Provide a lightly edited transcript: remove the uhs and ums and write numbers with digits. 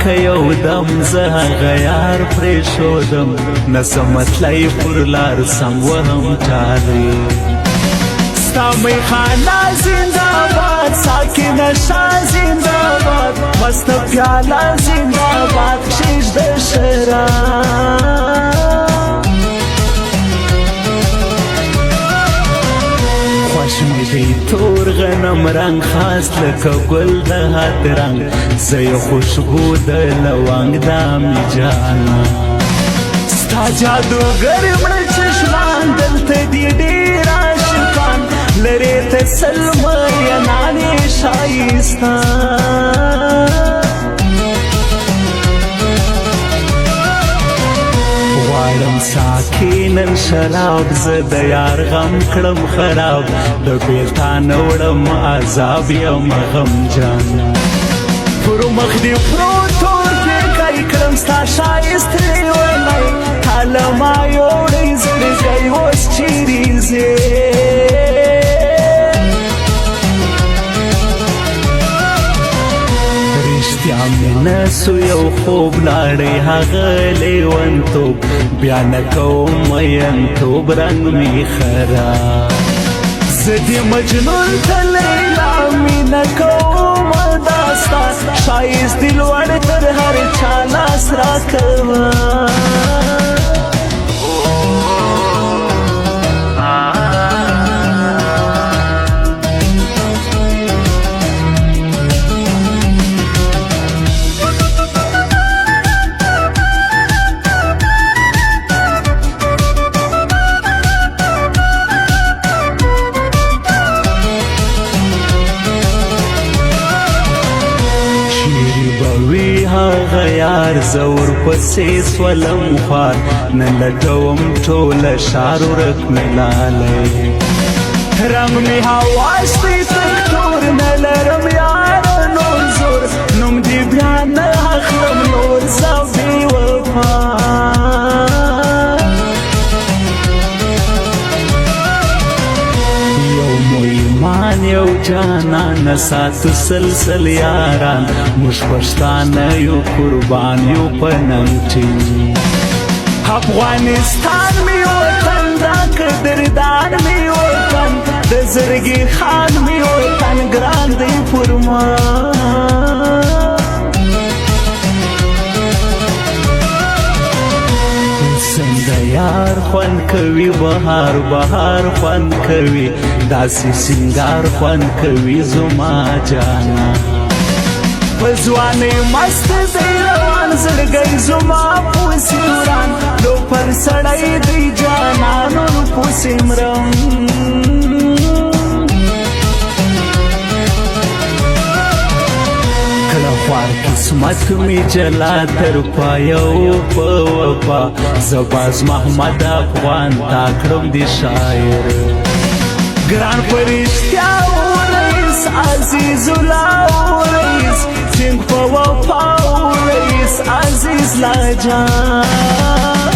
که یو دم زه هغه یار پرېښودم نسم تللی پر لار سم وهم ټالۍ ستا میخانه زنده‌باد ساکنه شاه زنده‌باد مست پیاله زنده‌باد شیش د شراب خوش می دی تور غنم رنگ خاص لکه گل د هات رنگ زه یې خوشبو د لونګ دا می جانا ستا جادوګر مړه چشمان دلته دي ډېر عاشقان لرې ته سل مینانې ښایسته غواړم ساقي نن شراب زه د یار غم کړم خراب د بېلتانه وړم عذاب یم غمجان پر مخ دې پروت تور پیکی کړم ستا ښایست لیونی تا له ما یوړی زړګی اوس چیرې ځې رښتیا مینه سو یو خوب لاړی هغه لیونتوب بیا نه کوم مینتوب رنګ می خراب زه دې مجنون ته لیلا مینه کوم دا ستا ښایست دې لوړ تر هر چا لاس راکوه هغه یار زه ورپسې سولم خوار نه لټوم ټوله ښار ورک مې لالی رنګ مې حواس دی تک تور نه لرم یاره نور زور نوم دې بیا نه اخلم نور زه بې وفا یو جانان ساتو سلسل یاران موږ پښتانه یو قربان یو په ننګ ټینګ افغانستان مې وطن دا قدردان مې وطن د زړګي خان مې وطن ګران دی پر ما څنګه یار خوند کوي بهار بهار خوند کوي داسې سینګار خوند کوي زما جانا په ځوانۍ مست دی روان زړګی زما پوسې وران لو پر سړی دی جانانو پوسې مرم خوار قسمت می جلا تر پایو په وفا زباز محمد افغان تا کړم دی شاعر ګران پرشتیا ورئیس عزیز الله رئیس څنګه په وفا رئیس عزیز لا جان